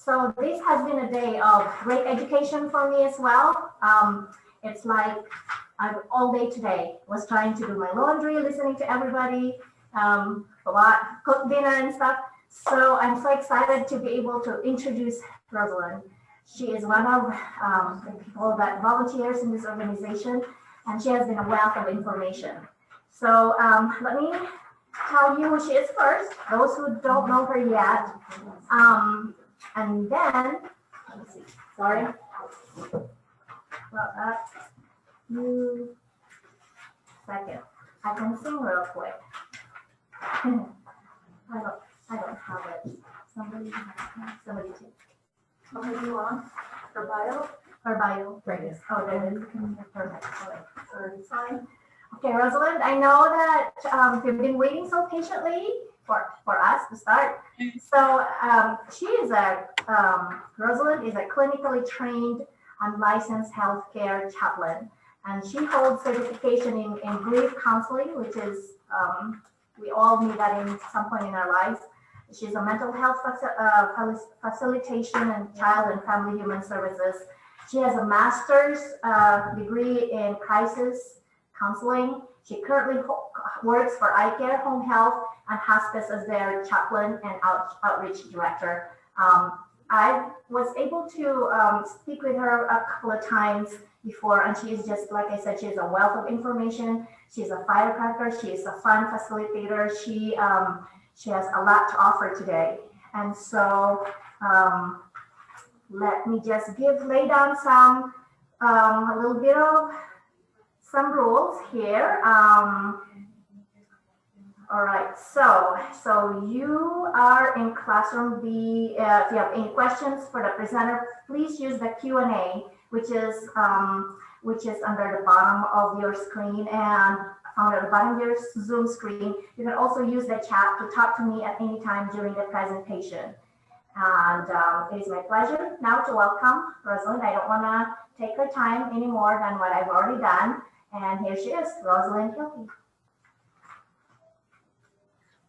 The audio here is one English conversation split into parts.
So this has been a day of great education for me as well. It's like all day today was trying to do my laundry, listening to everybody, cook dinner and stuff. So I'm so excited to be able to introduce Rosalind. She is one of the people that volunteers in this organization, and she has been a wealth of information. So let me tell you who she is first, those who don't know her yet. And then, let's see, sorry about that. Second, I can sing real quick. I don't have it. Somebody take. Somebody you on? Her bio? Her bio. Right. Oh, there it is. Perfect. All right. So it's fine. Okay, Rosalind, I know that you've been waiting so patiently for us to start. So Rosalind is a clinically trained and licensed healthcare chaplain, and she holds certification in grief counseling, which is, we all need that in some point in our lives. She's a mental health facilitation and child and family human services. She has a master's degree in crisis counseling. She currently works for eye care, home health, and hospice as their chaplain and outreach director. I was able to speak with her a couple of times before, and she is just, like I said, she is a wealth of information. She's a firecracker. She is a fun facilitator. She has a lot to offer today. And so let me just lay down some, a little bit of some rules here. All right, so you are in classroom B. If you have any questions for the presenter, please use the Q&A, which is under the bottom of your screen and found at the bottom of your Zoom screen. You can also use the chat to talk to me at any time during the presentation. And it is my pleasure now to welcome Rosalind. I don't want to take her time any more than what I've already done. And here she is, Rosalind Hilkey.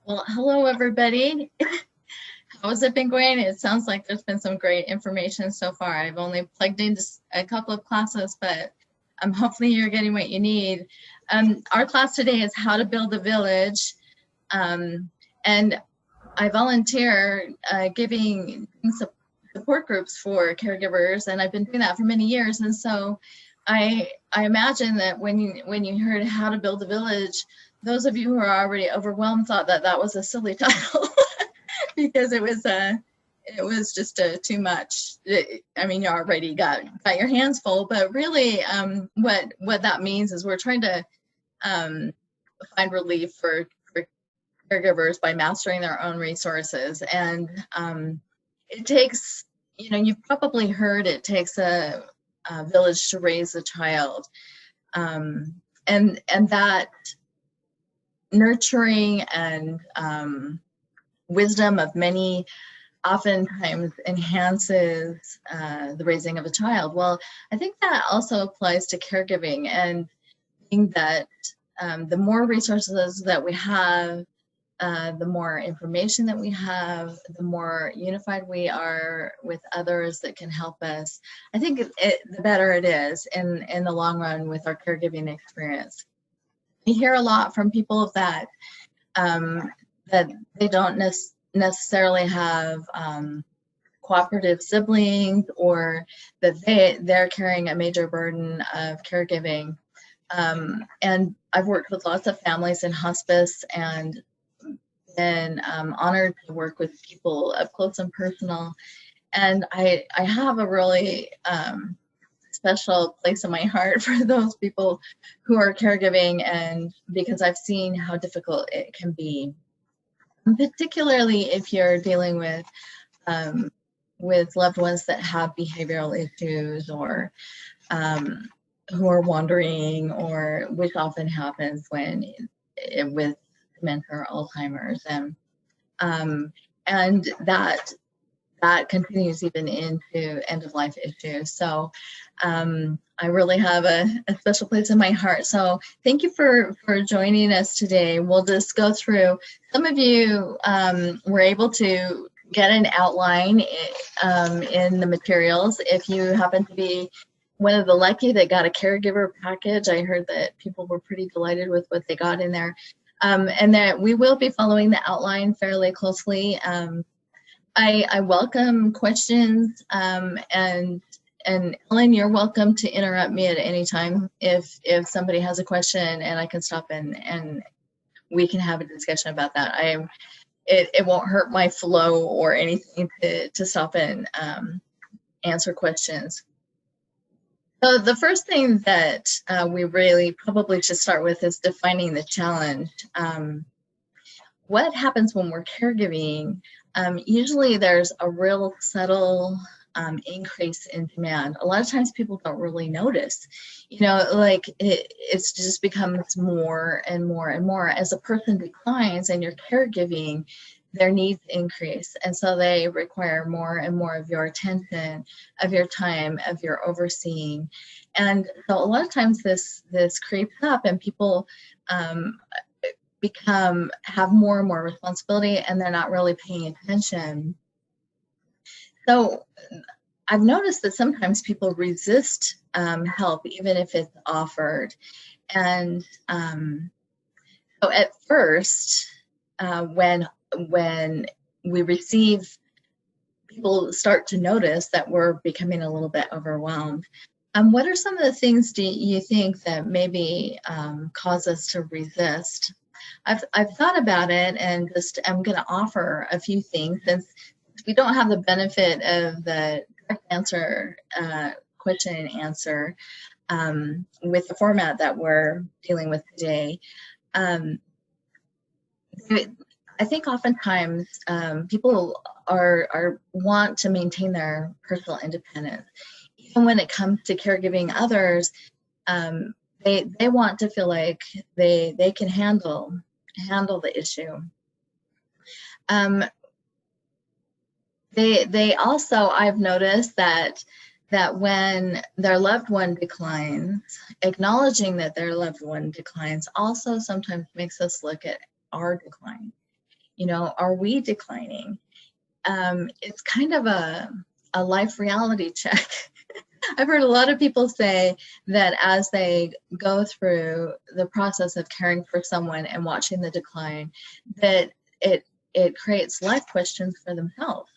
Well, hello, everybody. How has it been going? It sounds like there's been some great information so far. I've only plugged into a couple of classes, but hopefully you're getting what you need. Our class today is how to build a village. And I volunteer giving support groups for caregivers, and I've been doing that for many years. And so I imagine that when you heard how to build a village, those of you who are already overwhelmed thought that that was a silly title because it was just too much. I mean, you already got your hands full, but really what that means is we're trying to find relief for caregivers by mastering their own resources. And it takes, you've probably heard it takes a village to raise a child. And that nurturing and wisdom of many oftentimes enhances the raising of a child. Well, I think that also applies to caregiving, and being that the more resources that we have, the more information that we have, the more unified we are with others that can help us. I think the better it is in the long run with our caregiving experience. We hear a lot from people that that they don't necessarily have cooperative siblings, or that they're carrying a major burden of caregiving. And I've worked with lots of families in hospice and been honored to work with people up close and personal. And I have a really special place in my heart for those people who are caregiving, and because I've seen how difficult it can be, particularly if you're dealing with loved ones that have behavioral issues, or who are wandering, or which often happens with dementia or Alzheimer's, and that continues even into end of life issues. So I really have a special place in my heart. So thank you for joining us today. We'll just go through. Some of you were able to get an outline in the materials. If you happen to be one of the lucky that got a caregiver package, I heard that people were pretty delighted with what they got in there. And that we will be following the outline fairly closely. I welcome questions, and Ellen, you're welcome to interrupt me at any time if somebody has a question, and I can stop and we can have a discussion about that. It won't hurt my flow or anything to stop and answer questions. So the first thing that we really probably should start with is defining the challenge. What happens when we're caregiving? Usually there's a real subtle increase in demand. A lot of times people don't really notice, like it's just becomes more and more and more. As a person declines and you're caregiving, their needs increase. And so they require more and more of your attention, of your time, of your overseeing. And so a lot of times this creeps up and people have more and more responsibility and they're not really paying attention. So I've noticed that sometimes people resist help even if it's offered. And so at first, when we receive, people start to notice that we're becoming a little bit overwhelmed. What are some of the things do you think that maybe cause us to resist? I've thought about it, and I'm going to offer a few things since we don't have the benefit of the correct answer, question and answer with the format that we're dealing with today. I think oftentimes people want to maintain their personal independence. Even when it comes to caregiving others, they want to feel like they can handle the issue. They also, I've noticed that when their loved one declines, acknowledging that their loved one declines also sometimes makes us look at our decline. Are we declining? It's kind of a life reality check. I've heard a lot of people say that as they go through the process of caring for someone and watching the decline, that it creates life questions for themselves,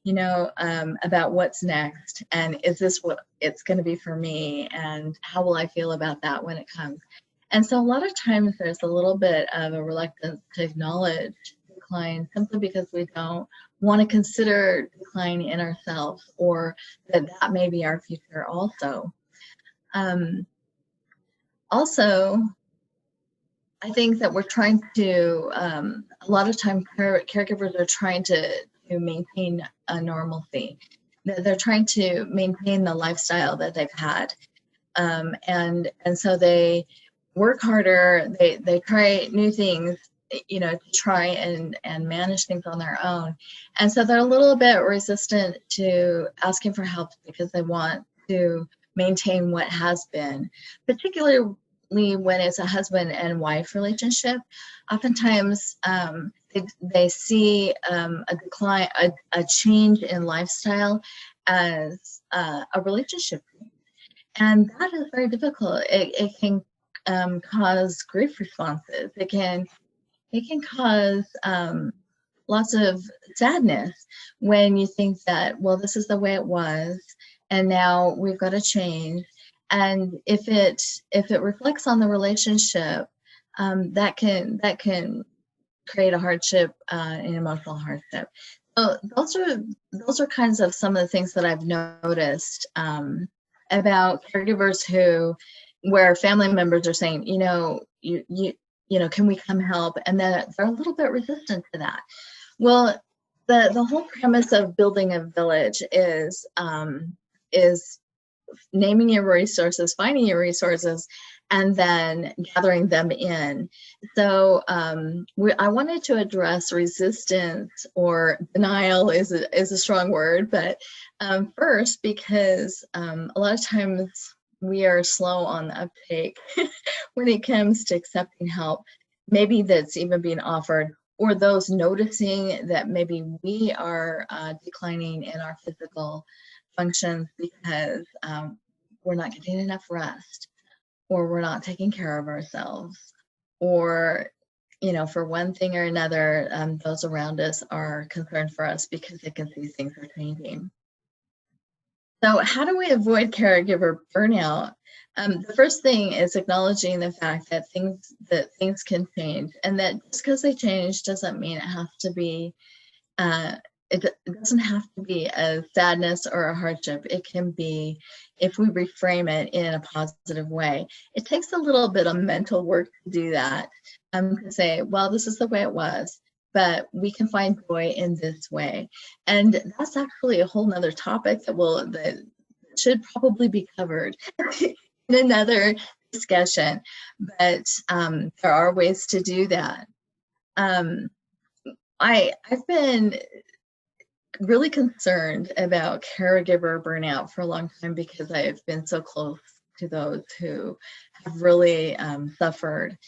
about what's next, and is this what it's going to be for me, and how will I feel about that when it comes? And so a lot of times there's a little bit of a reluctance to acknowledge decline simply because we don't want to consider decline in ourselves, or that may be our future also. Also, I think that we're trying to, a lot of times caregivers are trying to maintain a normalcy. They're trying to maintain the lifestyle that they've had. And so they work harder, they try new things, to try and manage things on their own. And so they're a little bit resistant to asking for help because they want to maintain what has been, particularly when it's a husband and wife relationship. Oftentimes they see a decline, a change in lifestyle as a relationship. And that is very difficult. It can cause grief responses. It can cause lots of sadness when you think that, well, this is the way it was, and now we've got to change. And if it reflects on the relationship, that can create a hardship, an emotional hardship. So those are kinds of some of the things that I've noticed about caregivers where family members are saying, can we come help? And then they're a little bit resistant to that. Well, the whole premise of building a village is naming your resources, finding your resources, and then gathering them in. So I wanted to address resistance, or denial is a strong word, but first, because a lot of times we are slow on the uptake when it comes to accepting help, maybe that's even being offered, or those noticing that maybe we are declining in our physical functions because we're not getting enough rest, or we're not taking care of ourselves, or, you know, for one thing or another, those around us are concerned for us because they can see things are changing. So how do we avoid caregiver burnout? The first thing is acknowledging the fact that things can change, and that just because they change doesn't mean it has to be, it doesn't have to be a sadness or a hardship. It can be, if we reframe it in a positive way. It takes a little bit of mental work to do that, to say, well, this is the way it was, but we can find joy in this way. And that's actually a whole nother topic that should probably be covered in another discussion. But there are ways to do that. I've been really concerned about caregiver burnout for a long time because I've been so close to those who have really suffered.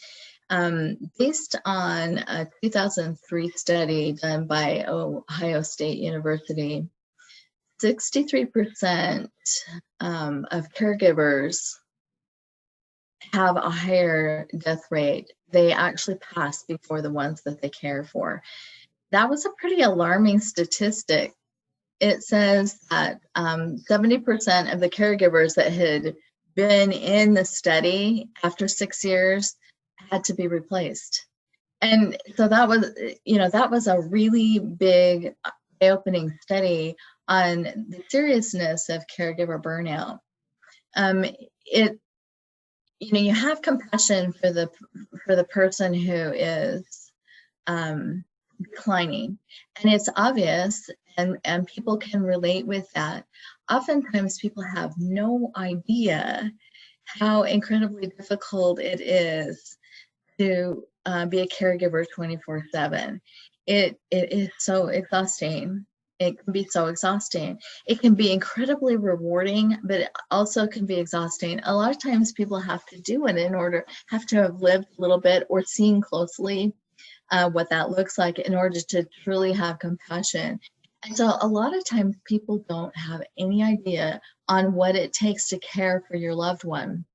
Based on a 2003 study done by Ohio State University, 63% of caregivers have a higher death rate. They actually pass before the ones that they care for. That was a pretty alarming statistic. It says that 70% of the caregivers that had been in the study after 6 years had to be replaced. And so that was a really big eye-opening study on the seriousness of caregiver burnout. You have compassion for the person who is declining, and it's obvious, and people can relate with that. Oftentimes people have no idea how incredibly difficult it is to be a caregiver 24/7. It is so exhausting. It can be so exhausting. It can be incredibly rewarding, but it also can be exhausting. A lot of times people have to do it have to have lived a little bit or seen closely what that looks like in order to truly have compassion. And so a lot of times people don't have any idea on what it takes to care for your loved one.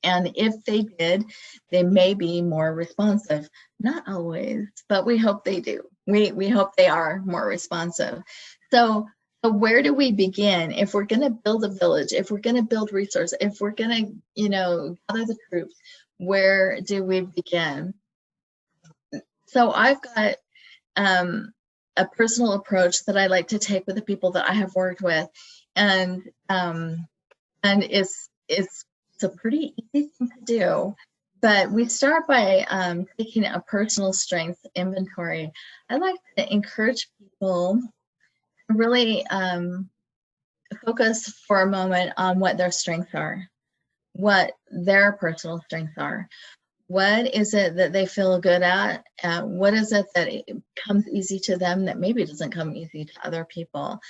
And if they did, they may be more responsive. Not always, but we hope they do. We hope they are more responsive. So where do we begin? If we're going to build a village, if we're going to build resources, if we're going to, gather the troops, where do we begin? So I've got a personal approach that I like to take with the people that I have worked with, and it's a pretty easy thing to do. But we start by taking a personal strength inventory. I like to encourage people to really focus for a moment on what their strengths are, what their personal strengths are. What is it that they feel good at? What is it that it comes easy to them that maybe doesn't come easy to other people?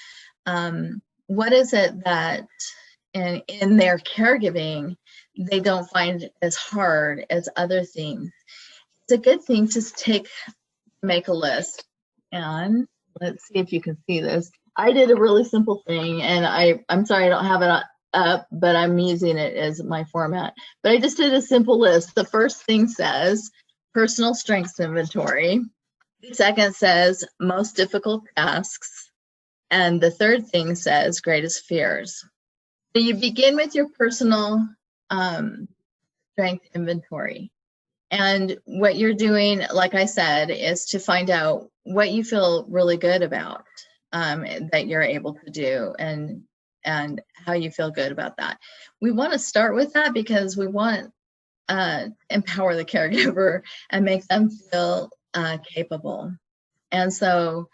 What is it that in their caregiving they don't find as hard as other things? It's a good thing to make a list. And let's see if you can see this. I did a really simple thing, and I'm sorry I don't have it up, but I'm using it as my format. But I just did a simple list. The first thing says personal strengths inventory. The second says most difficult tasks. And the third thing says greatest fears. So you begin with your personal strength inventory. And what you're doing, like I said, is to find out what you feel really good about that you're able to do, and how you feel good about that. We want to start with that because we want to empower the caregiver and make them feel capable. And so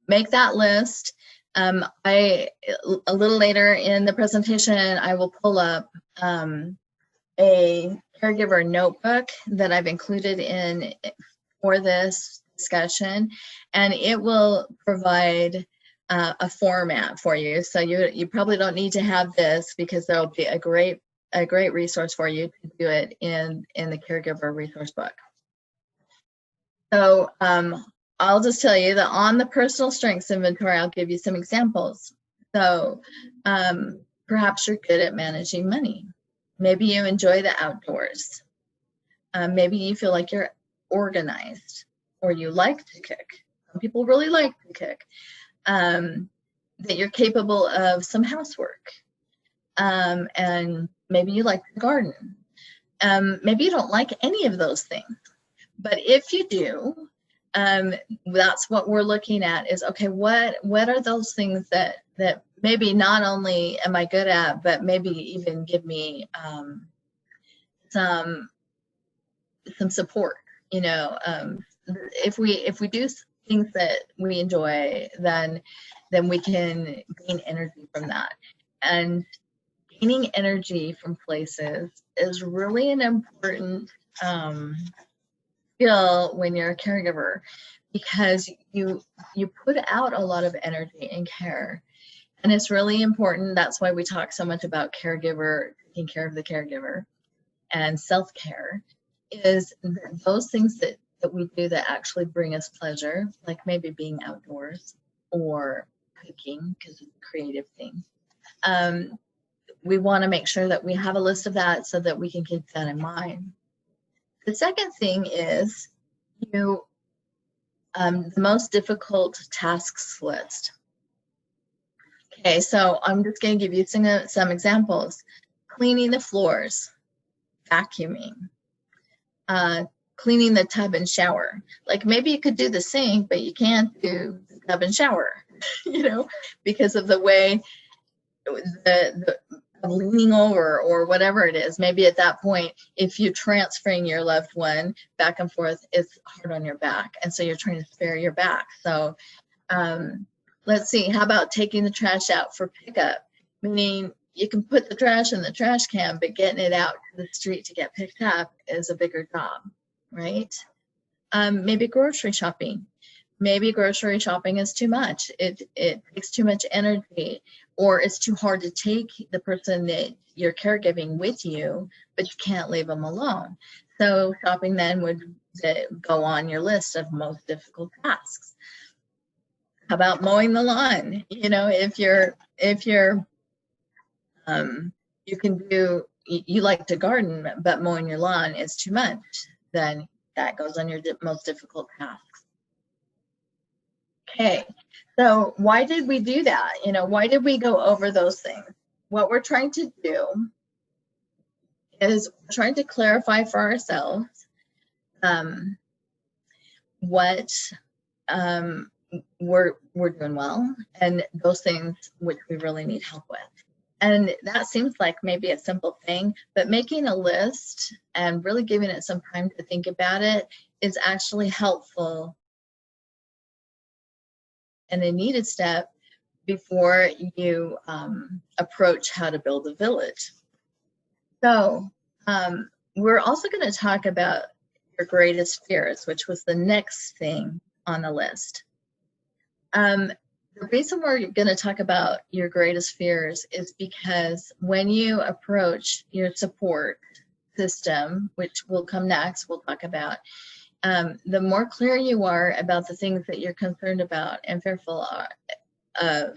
make that list. A little later in the presentation, I will pull up a caregiver notebook that I've included in for this discussion, and it will provide a format for you. So you probably don't need to have this, because there will be a great resource for you to do it in the caregiver resource book. So I'll just tell you that on the personal strengths inventory, I'll give you some examples. So perhaps you're good at managing money. Maybe you enjoy the outdoors. Maybe you feel like you're organized, or you like to cook. Some people really like to cook. That you're capable of some housework. And maybe you like to garden. Maybe you don't like any of those things. But if you do, that's what we're looking at is, okay, what are those things that maybe not only am I good at, but maybe even give me some support, you know. If we do things that we enjoy, then we can gain energy from that. And gaining energy from places is really an important skill when you're a caregiver, because you put out a lot of energy and care, and it's really important. That's why we talk so much about caregiver, taking care of the caregiver, and self-care, is those things that we do that actually bring us pleasure, like maybe being outdoors or cooking, because it's a creative thing. We want to make sure that we have a list of that so that we can keep that in mind. The second thing is the most difficult tasks list. Okay, so I'm just going to give you some examples. Cleaning the floors, vacuuming, cleaning the tub and shower. Like maybe you could do the sink, but you can't do the tub and shower, you know, because of the way the leaning over or whatever it is. Maybe at that point, if you're transferring your loved one back and forth, it's hard on your back. And so you're trying to spare your back. So let's see, how about taking the trash out for pickup? Meaning you can put the trash in the trash can, but getting it out to the street to get picked up is a bigger job, right? Maybe grocery shopping. Maybe grocery shopping is too much. It takes too much energy, or it's too hard to take the person that you're caregiving with you, but you can't leave them alone. So shopping then would go on your list of most difficult tasks. How about mowing the lawn? You know, if you like to garden, but mowing your lawn is too much, then that goes on your most difficult tasks. Okay, so why did we do that? You know, why did we go over those things? What we're trying to do is trying to clarify for ourselves what we're doing well, and those things which we really need help with. And that seems like maybe a simple thing, but making a list and really giving it some time to think about it is actually helpful and a needed step before you approach how to build a village. So we're also going to talk about your greatest fears, which was the next thing on the list. The reason we're going to talk about your greatest fears is because when you approach your support system, which will come next, we'll talk about, the more clear you are about the things that you're concerned about and fearful of,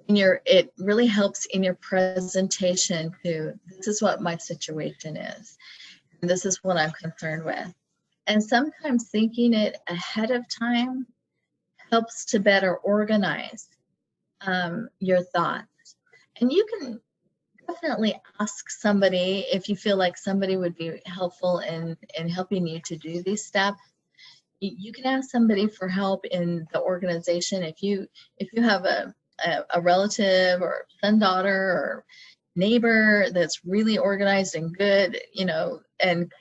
it really helps in your presentation to, this is what my situation is, and this is what I'm concerned with. And sometimes thinking it ahead of time helps to better organize your thoughts. And you can definitely ask somebody if you feel like somebody would be helpful in helping you to do these steps. You can ask somebody for help in the organization. If you have a relative or son, daughter, or neighbor that's really organized and good, you know, and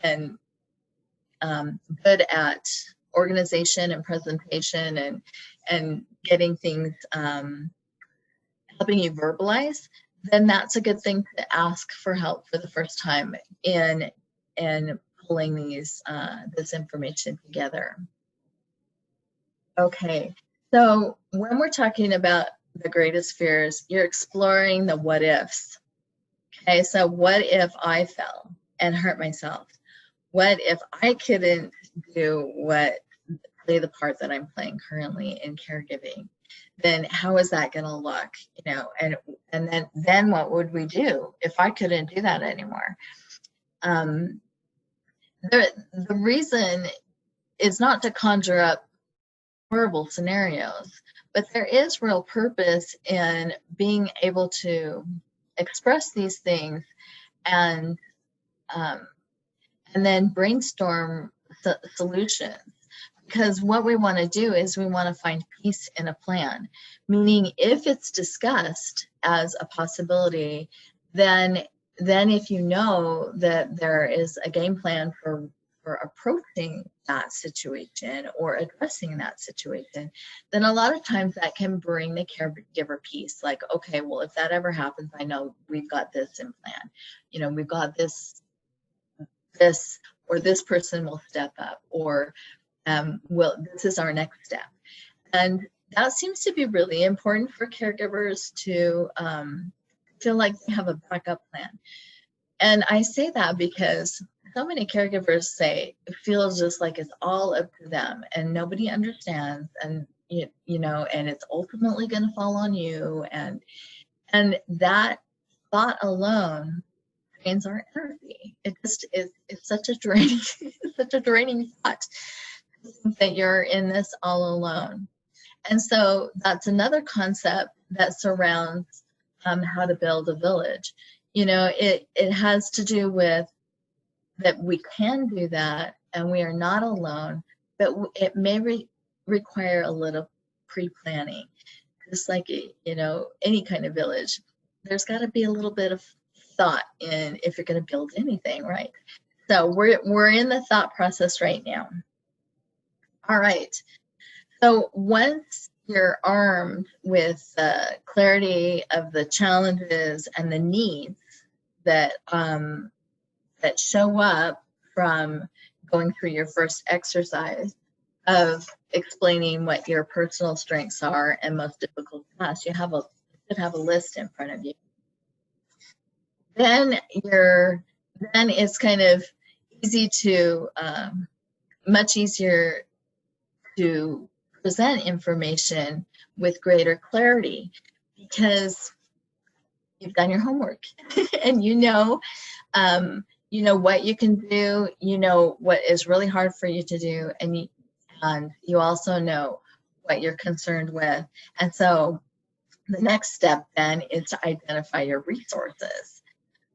good at organization and presentation and getting things, helping you verbalize, then that's a good thing to ask for help for the first time in pulling this information together. Okay, so when we're talking about the greatest fears, you're exploring the what ifs. Okay, so what if I fell and hurt myself? what if I couldn't play the part that I'm playing currently in caregiving? Then how is that going to look? You know, and then what would we do if I couldn't do that anymore? The reason is not to conjure up horrible scenarios, but there is real purpose in being able to express these things and then brainstorm solutions. Because what we want to do is we want to find peace in a plan, meaning if it's discussed as a possibility, then if you know that there is a game plan for approaching that situation or addressing that situation, then a lot of times that can bring the caregiver peace. Like, okay, well, if that ever happens, I know we've got this in plan. You know, we've got this, or this person will step up, or well, this is our next step. And that seems to be really important for caregivers to feel like they have a backup plan. And I say that because so many caregivers feel just like it's all up to them and nobody understands, and you know, and it's ultimately going to fall on you. And that thought alone drains our energy. It's such a draining, such a draining thought, that you're in this all alone. And so that's another concept that surrounds how to build a village. You know, it has to do with that we can do that and we are not alone, but it may require a little pre-planning. Just like, you know, any kind of village, there's got to be a little bit of thought in if you're going to build anything, right? So we're in the thought process right now. All right. So once you're armed with the clarity of the challenges and the needs that that show up from going through your first exercise of explaining what your personal strengths are and most difficult tasks, you should have a list in front of you. Then it's kind of easy to much easier to present information with greater clarity because you've done your homework and you know what you can do, you know what is really hard for you to do, and you also know what you're concerned with. And so the next step then is to identify your resources.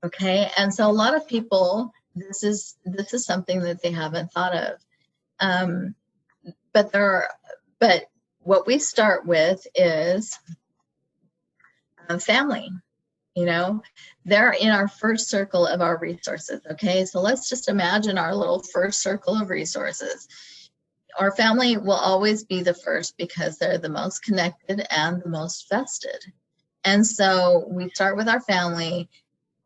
Okay, and so a lot of people, this is something that they haven't thought of. But what we start with is family. You know, they're in our first circle of our resources. Okay, so let's just imagine our little first circle of resources. Our family will always be the first because they're the most connected and the most vested. And so we start with our family,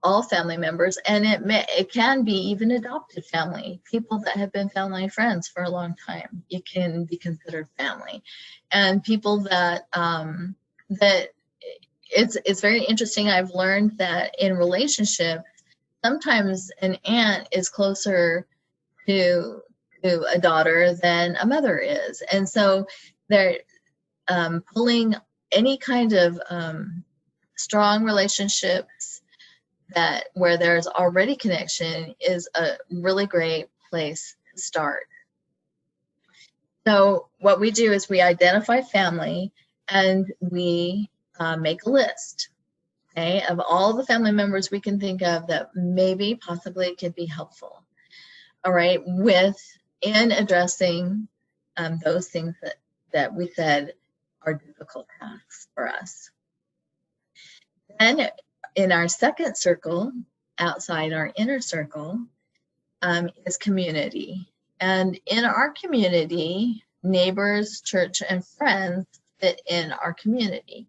all family members, and it can be even adopted family, people that have been family friends for a long time. You can be considered family, and people that it's very interesting. I've learned that in relationships, sometimes an aunt is closer to a daughter than a mother is, and so they're pulling any kind of strong relationships where there's already connection is a really great place to start. So what we do is we identify family and we make a list, okay, of all the family members we can think of that maybe possibly could be helpful. All right, in addressing those things that we said are difficult tasks for us. Then in our second circle, outside our inner circle, is community. And in our community, neighbors, church, and friends fit in our community.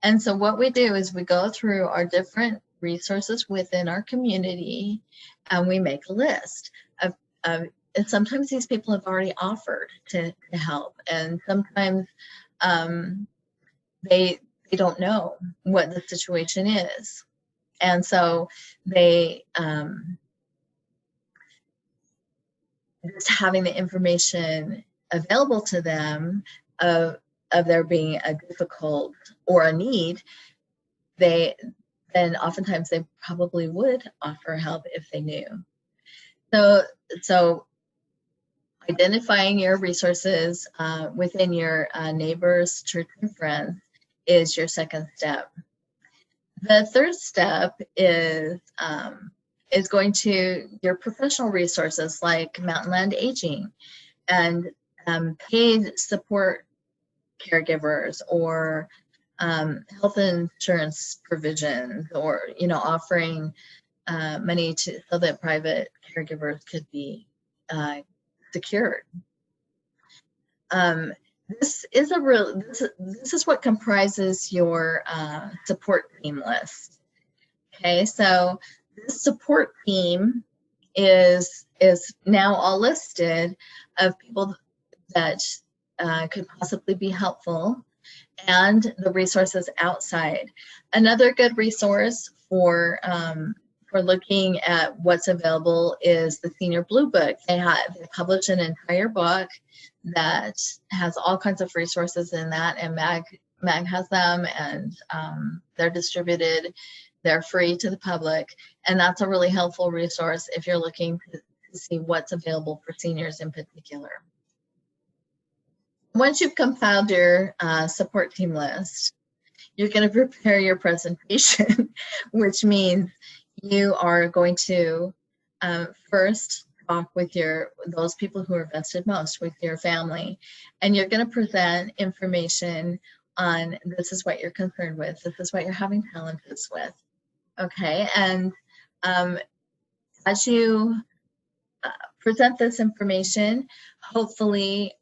And so what we do is we go through our different resources within our community and we make a list of and sometimes these people have already offered to help, and sometimes they don't know what the situation is. And so they just having the information available to them of there being a difficult or a need, then oftentimes they probably would offer help if they knew. So identifying your resources within your neighbors, church, and friends is your second step. The third step is going to your professional resources like Mountain Land Aging and paid support caregivers, or health insurance provisions, or offering money so that private caregivers could be secured. This is what comprises your support team list. Okay, so this support team is now all listed of people that could possibly be helpful, and the resources outside. Another good resource for looking at what's available is the Senior Blue Book. They publish an entire book that has all kinds of resources in that, and Mag has them, and they're distributed. They're free to the public, and that's a really helpful resource if you're looking to see what's available for seniors in particular. Once you've compiled your support team list, you're going to prepare your presentation, which means you are going to first talk with those people who are vested most, with your family, and you're going to present information on this is what you're concerned with, this is what you're having challenges with. Okay, and as you present this information, hopefully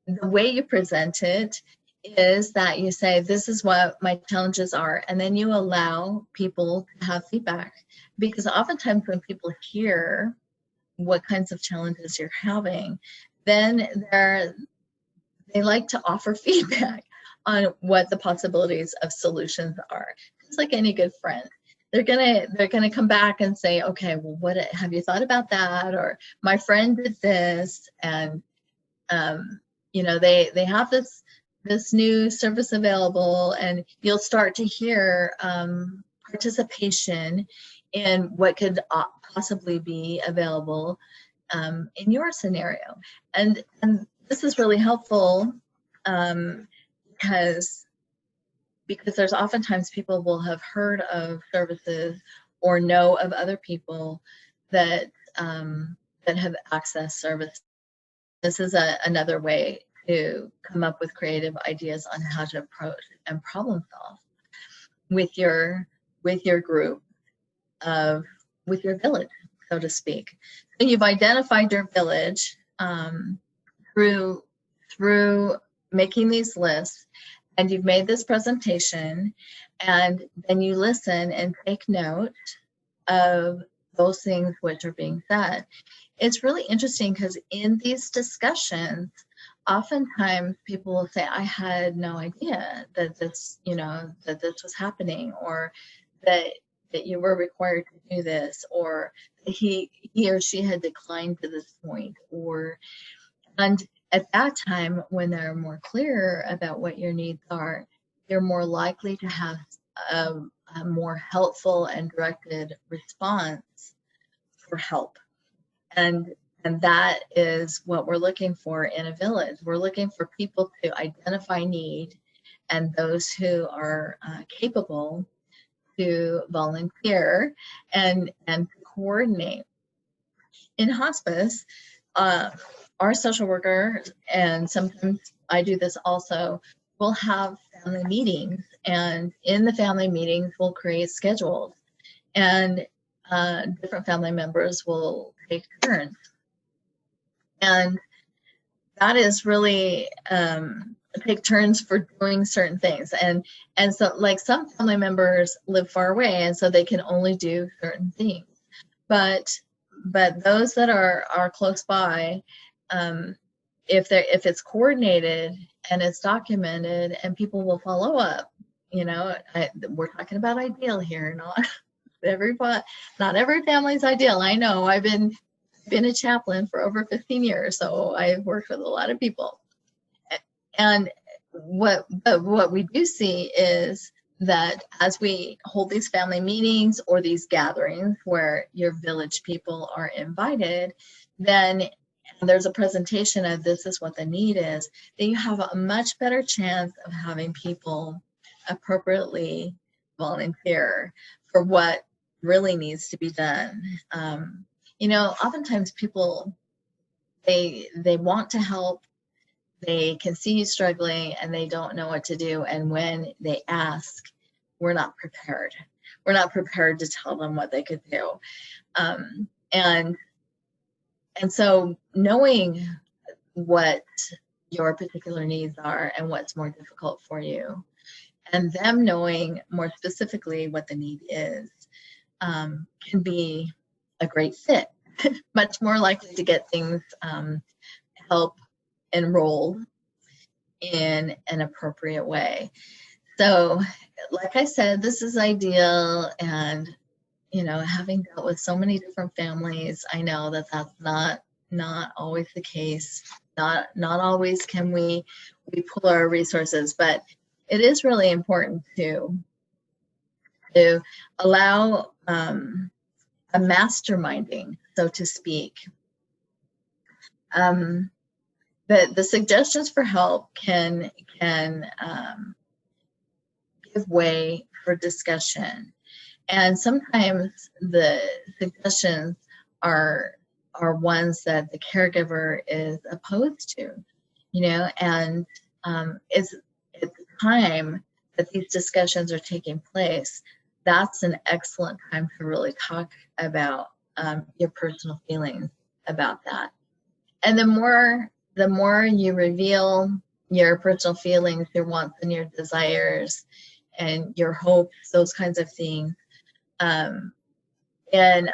the way you present it is that you say, this is what my challenges are, and then you allow people to have feedback. Because oftentimes when people hear what kinds of challenges you're having, then they like to offer feedback on what the possibilities of solutions are. Just like any good friend. They're gonna come back and say, okay, well, what have you thought about that? Or my friend did this, and they have this new service available, and you'll start to hear participation in what could possibly be available in your scenario. And this is really helpful because there's oftentimes people will have heard of services or know of other people that have accessed service. This is another way to come up with creative ideas on how to approach and problem solve with your group with your village, so to speak. So you've identified your village through making these lists, and you've made this presentation, and then you listen and take note of those things which are being said. It's really interesting because in these discussions, oftentimes people will say, I had no idea that this was happening, or that you were required to do this, or he or she had declined to this point, and at that time, when they're more clear about what your needs are, you're more likely to have a more helpful and directed response for help. And that is what we're looking for in a village. We're looking for people to identify need, and those who are capable to volunteer and coordinate. In hospice, our social worker, and sometimes I do this also, we'll have family meetings, and in the family meetings we'll create schedules, and different family members will take turns. And that is really take turns for doing certain things. And so, like, some family members live far away, and so they can only do certain things. But those that are close by, if it's coordinated and it's documented, and people will follow up, we're talking about ideal here, not every family's ideal. I know I've been been a chaplain for over 15 years, so I've worked with a lot of people. And what we do see is that as we hold these family meetings or these gatherings where your village people are invited, then there's a presentation of this is what the need is, then you have a much better chance of having people appropriately volunteer for what really needs to be done. You know, oftentimes people, they want to help, they can see you struggling and they don't know what to do. And when they ask, we're not prepared. We're not prepared to tell them what they could do. And so knowing what your particular needs are and what's more difficult for you, and them knowing more specifically what the need is, can be a great fit. Much more likely to get things help enrolled in an appropriate way. So, like I said, this is ideal, and you know, having dealt with so many different families, I know that that's not always the case. Not always can we pull our resources, but it is really important to allow a masterminding, so to speak. The suggestions for help can give way for discussion, and sometimes the suggestions are ones that the caregiver is opposed to, you know, and it's the time that these discussions are taking place. That's an excellent time to really talk about your personal feelings about that. And the more you reveal your personal feelings, your wants and your desires and your hopes, those kinds of things, in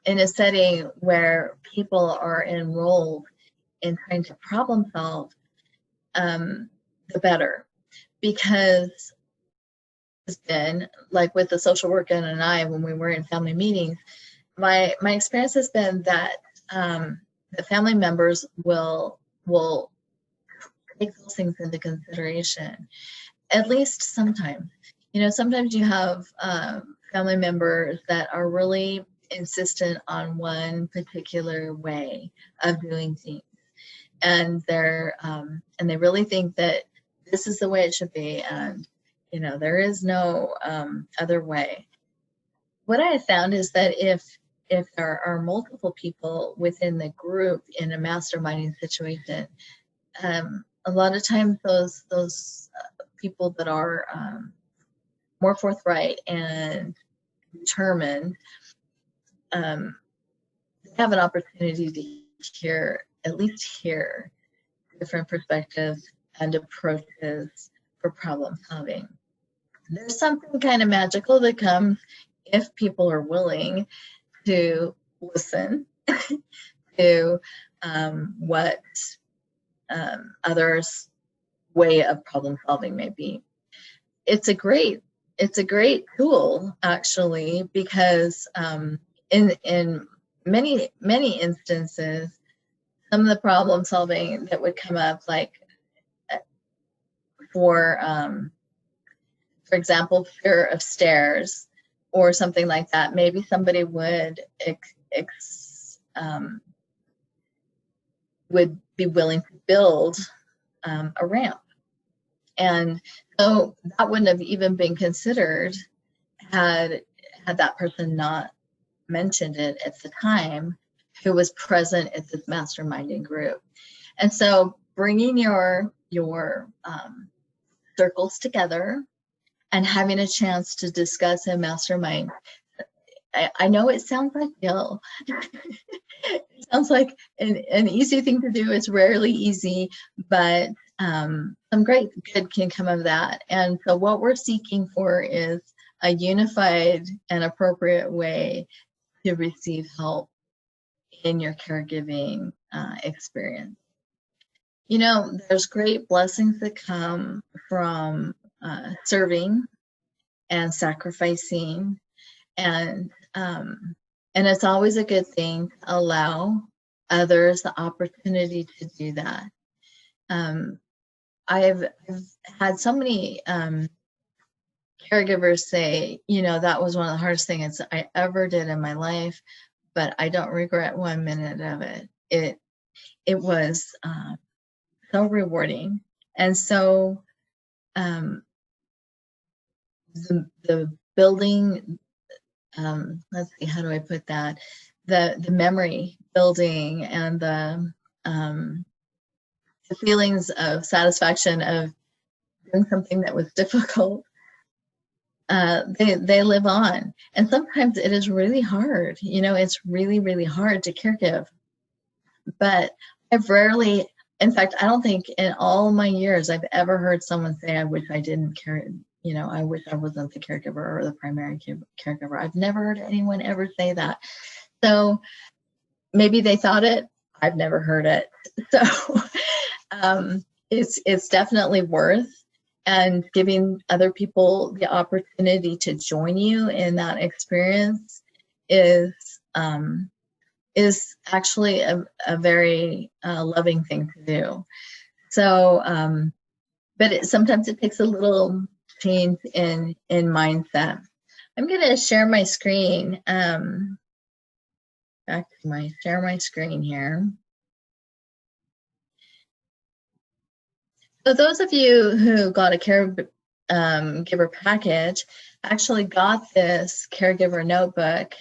a setting where people are enrolled in trying to problem solve, the better. Because it's been, like with the social worker and I, when we were in family meetings, my experience has been that the family members will take those things into consideration, at least sometimes. You know, sometimes you have family members that are really insistent on one particular way of doing things, and they really think that this is the way it should be, and you know, there is no other way. What I have found is that if there are multiple people within the group in a masterminding situation, a lot of times those people that are more forthright and determined have an opportunity to at least hear different perspectives and approaches for problem solving. There's something kind of magical that comes if people are willing to listen to what others' way of problem solving may be. It's a great tool, actually, because in many instances, some of the problem solving that would come up, like for example, fear of stairs or something like that, maybe somebody would be willing to build a ramp. And so that wouldn't have even been considered had that person not mentioned it at the time, who was present at this masterminding group. And so bringing your circles together and having a chance to discuss and mastermind. I know it sounds like it sounds like an easy thing to do. It's rarely easy, but some great good can come of that. And so what we're seeking for is a unified and appropriate way to receive help in your caregiving experience. You know, there's great blessings that come from serving and sacrificing, and And it's always a good thing to allow others the opportunity to do that. I've had so many caregivers say, you know, that was one of the hardest things I ever did in my life, but I don't regret 1 minute of it. It was so rewarding. And so the building, let's see, how do I put that? The memory building and the feelings of satisfaction of doing something that was difficult, they live on. And sometimes it is really hard. You know, it's really, really hard to caregive. But I've rarely, in fact, I don't think in all my years I've ever heard someone say, I wish I didn't care, you know, I wish I wasn't the caregiver or the primary caregiver. I've never heard anyone ever say that. So maybe they thought it, I've never heard it. So it's definitely worth, and giving other people the opportunity to join you in that experience is actually a very loving thing to do. So, but sometimes it takes a little change in mindset. I'm going to share my screen. Back to my share my screen here. So those of you who got a caregiver package actually got this caregiver notebook,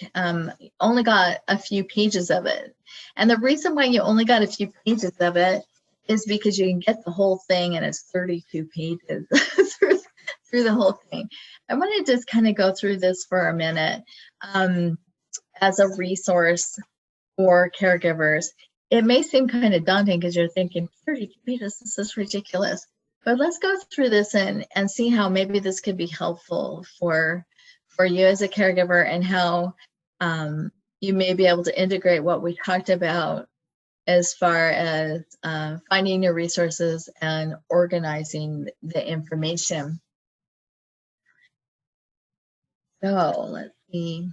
only got a few pages of it. And the reason why you only got a few pages of it is because you can get the whole thing, and it's 32 pages through the whole thing. I want to just kind of go through this for a minute as a resource for caregivers. It may seem kind of daunting because you're thinking 32 pages, this is ridiculous. But let's go through this and see how maybe this could be helpful for you as a caregiver, and how you may be able to integrate what we talked about as far as finding your resources and organizing the information. So let's see.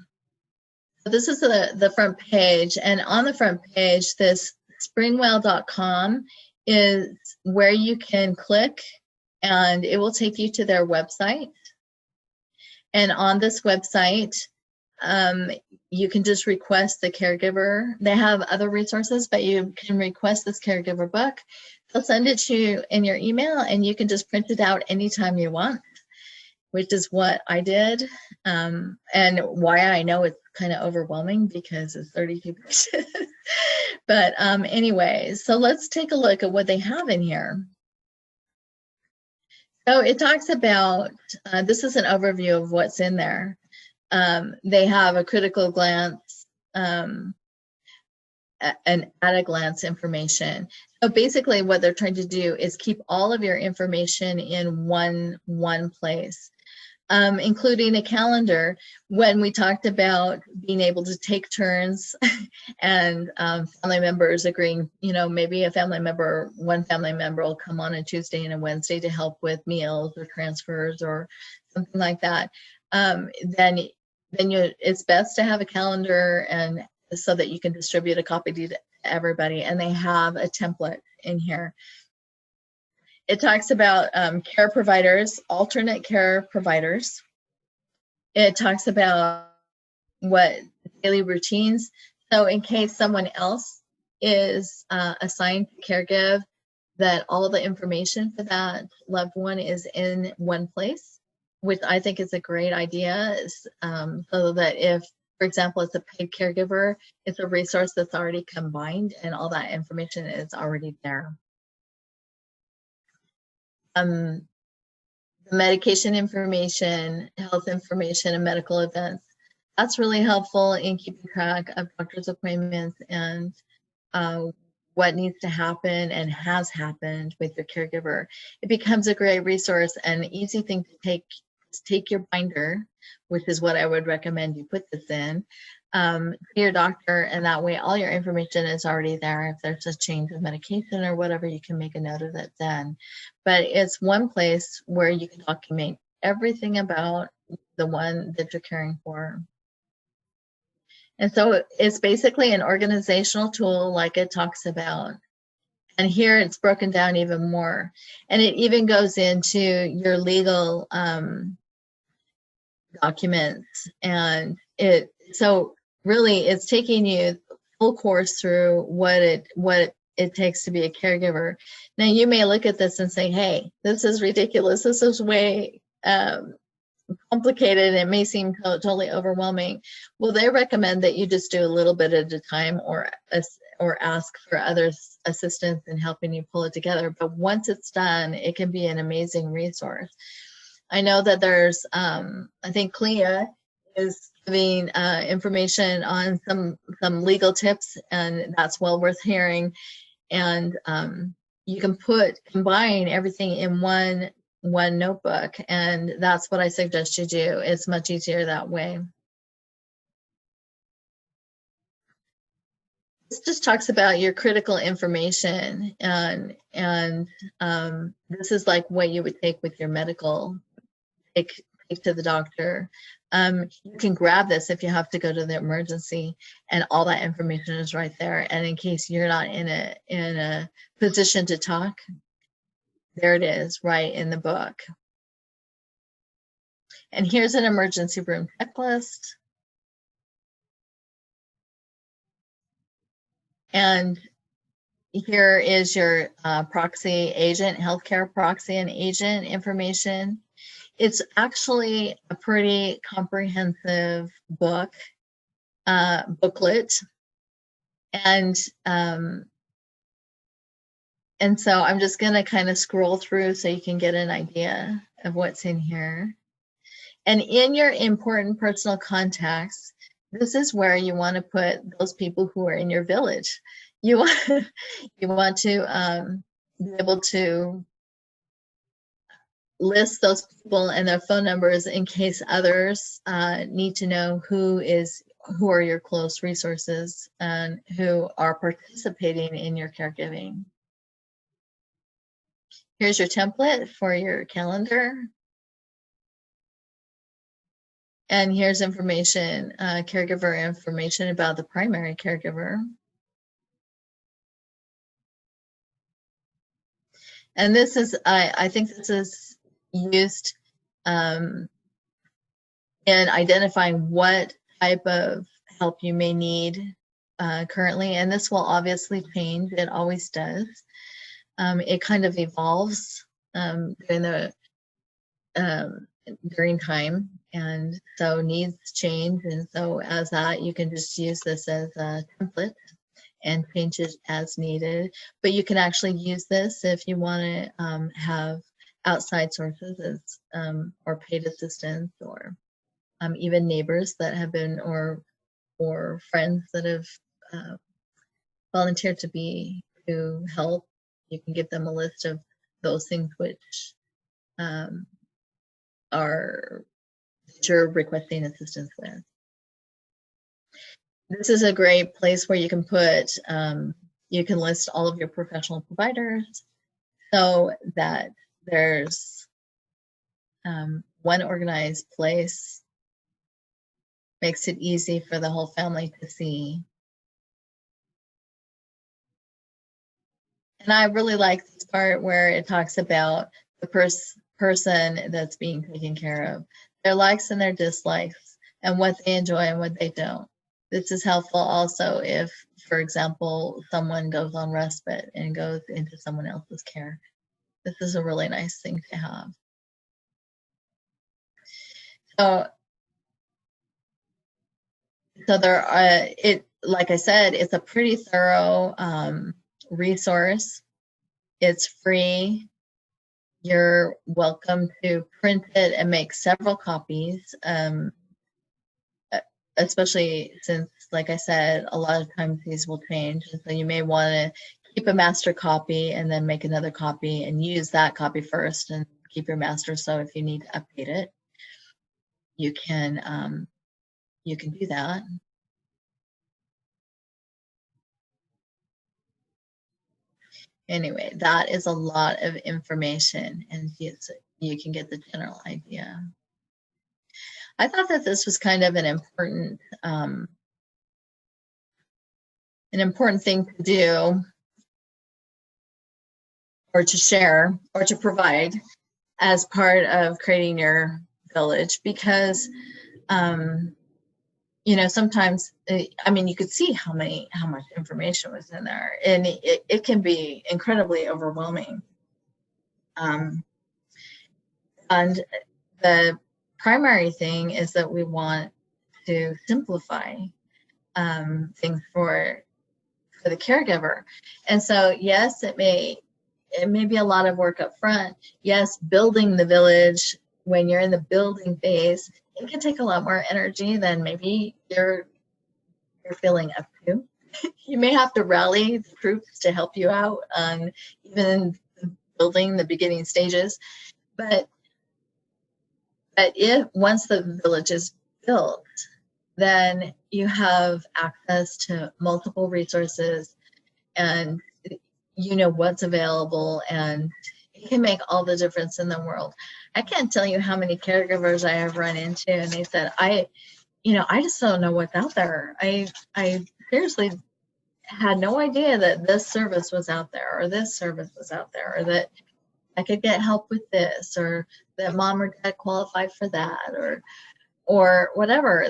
So this is the front page, and on the front page, this springwell.com is where you can click and it will take you to their website. And on this website, you can just request the caregiver. They have other resources, but you can request this caregiver book. They'll send it to you in your email, and you can just print it out anytime you want, which is what I did, and why I know it's kind of overwhelming because it's 32 pages. But anyway, so let's take a look at what they have in here. So it talks about, this is an overview of what's in there. They have a critical glance, an at-a-glance information. So basically what they're trying to do is keep all of your information in one place. Including a calendar. When we talked about being able to take turns and family members agreeing, you know, maybe one family member will come on a Tuesday and a Wednesday to help with meals or transfers or something like that. Then it's best to have a calendar, and so that you can distribute a copy to everybody. And they have a template in here. It talks about care providers, alternate care providers. It talks about what daily routines. So in case someone else is assigned to caregive, that all the information for that loved one is in one place, which I think is a great idea. So that if, for example, it's a paid caregiver, it's a resource that's already combined and all that information is already there. The medication information, health information, and medical events. That's really helpful in keeping track of doctor's appointments and what needs to happen and has happened with your caregiver. It becomes a great resource and an easy thing to take your binder, which is what I would recommend you put this in, to your doctor, and that way all your information is already there. If there's a change of medication or whatever, you can make a note of it then. But it's one place where you can document everything about the one that you're caring for. And so it's basically an organizational tool like it talks about. And here it's broken down even more. And it even goes into your legal documents. And so really it's taking you full course through what it takes to be a caregiver. Now you may look at this and say, hey, this is ridiculous. This is way complicated. It may seem totally overwhelming. Well, they recommend that you just do a little bit at a time or ask for other assistance in helping you pull it together. But once it's done, it can be an amazing resource. I know that there's, I think Clea is giving information on some legal tips, and that's well worth hearing. And you can combine everything in one notebook, and that's what I suggest you do. It's much easier that way. This just talks about your critical information, and this is like what you would take with your medical, take to the doctor. You can grab this if you have to go to the emergency, and all that information is right there. And in case you're not in a position to talk, there it is, right in the book. And here's an emergency room checklist. And here is your proxy agent, healthcare proxy and agent information. It's actually a pretty comprehensive booklet. And so I'm just going to kind of scroll through so you can get an idea of what's in here. And in your important personal contacts, this is where you want to put those people who are in your village. You want to be able to list those people and their phone numbers in case others need to know who are your close resources and who are participating in your caregiving. Here's your template for your calendar. And here's information, caregiver information about the primary caregiver. And this is, I think this is used in identifying what type of help you may need currently. And this will obviously change, it always does. It kind of evolves during time, and so needs change, and so as that you can just use this as a template and change it as needed. But you can actually use this if you want to have outside sources as or paid assistance, or even neighbors that have been or friends that have volunteered to help. You can give them a list of those things which are that you're requesting assistance with. This is a great place where you can put, you can list all of your professional providers so that there's one organized place. Makes it easy for the whole family to see. And I really like this part where it talks about the person that's being taken care of, their likes and their dislikes, and what they enjoy and what they don't. This is helpful also if, for example, someone goes on respite and goes into someone else's care. This is a really nice thing to have. So there are, like I said, it's a pretty thorough resource. It's free. You're welcome to print it and make several copies, especially since, like I said, a lot of times these will change. And so you may want to keep a master copy and then make another copy and use that copy first and keep your master. So if you need to update it, you can do that. Anyway, that is a lot of information, and you can get the general idea. I thought that this was kind of an important an important thing to do or to share or to provide as part of creating your village, because you know, sometimes, I mean, you could see how much information was in there, and it can be incredibly overwhelming. And the primary thing is that we want to simplify things for the caregiver. And so, yes, it may be a lot of work up front. Yes, building the village, when you're in the building phase, it can take a lot more energy than maybe you're feeling up to. You may have to rally the troops to help you out on even building the beginning stages. But if once the village is built, then you have access to multiple resources, and you know what's available, and it can make all the difference in the world. I can't tell you how many caregivers I have run into, and they said, I just don't know what's out there. I seriously had no idea that this service was out there, or this service was out there, or that I could get help with this, or that mom or dad qualified for that, or whatever.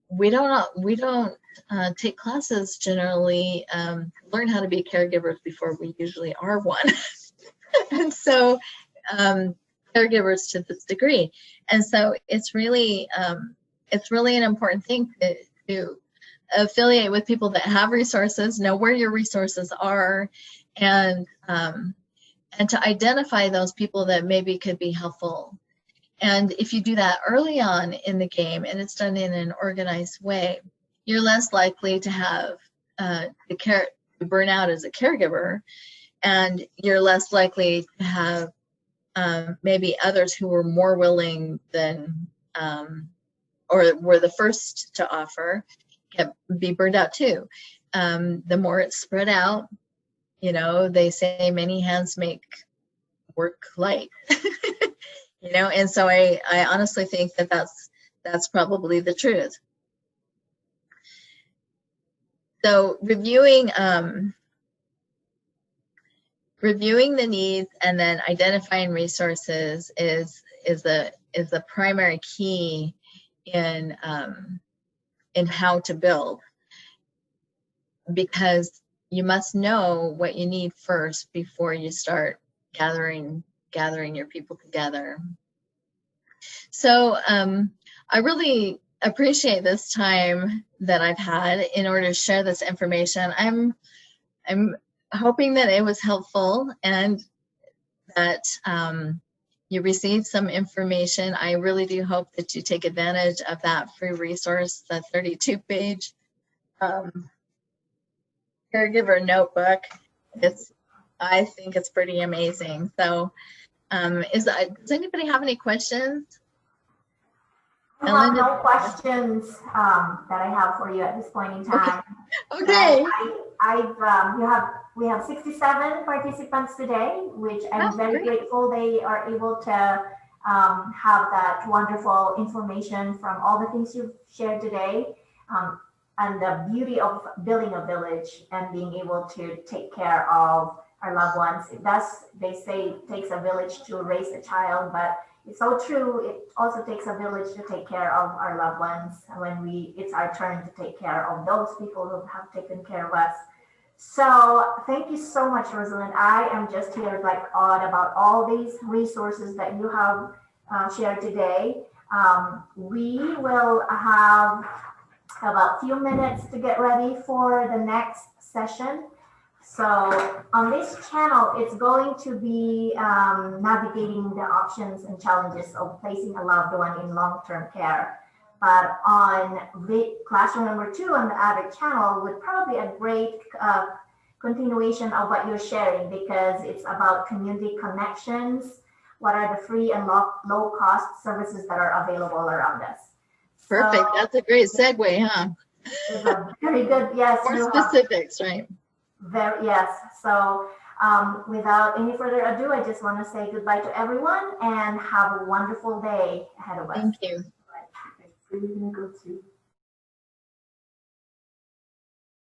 We don't take classes generally, learn how to be caregivers before we usually are one. And so caregivers to this degree. And so it's really an important thing to affiliate with people that have resources, know where your resources are, and to identify those people that maybe could be helpful. And if you do that early on in the game, and it's done in an organized way, you're less likely to have to burn out as a caregiver, and you're less likely to have maybe others who were more willing than or were the first to offer can be burned out too. The more it's spread out, you know, they say many hands make work light. You know, and so I honestly think that that's probably the truth. So reviewing the needs and then identifying resources is the primary key in how to build, because you must know what you need first before you start gathering your people together. So I really appreciate this time that I've had in order to share this information. I'm hoping that it was helpful and that you received some information. I really do hope that you take advantage of that free resource, the 32-page caregiver notebook. I think it's pretty amazing. So does anybody have any questions? I have no questions that I have for you at this point in time. Okay. We have 67 participants today, which I'm very grateful they are able to have that wonderful information from all the things you've shared today, and the beauty of building a village and being able to take care of our loved ones. They say it takes a village to raise a child, but it's so true. It also takes a village to take care of our loved ones when it's our turn to take care of those people who have taken care of us. So thank you so much, Rosalind. I am just here like awed about all these resources that you have shared today. We will have about a few minutes to get ready for the next session. So on this channel, it's going to be navigating the options and challenges of placing a loved one in long-term care. But on classroom number 2 on the other channel would probably a great continuation of what you're sharing, because it's about community connections. What are the free and low-cost services that are available around us? Perfect. So, that's a great segue, huh? It's a very good, yes. More specifics, right? Yes. So without any further ado, I just want to say goodbye to everyone and have a wonderful day ahead of us. Thank you. We're going to go to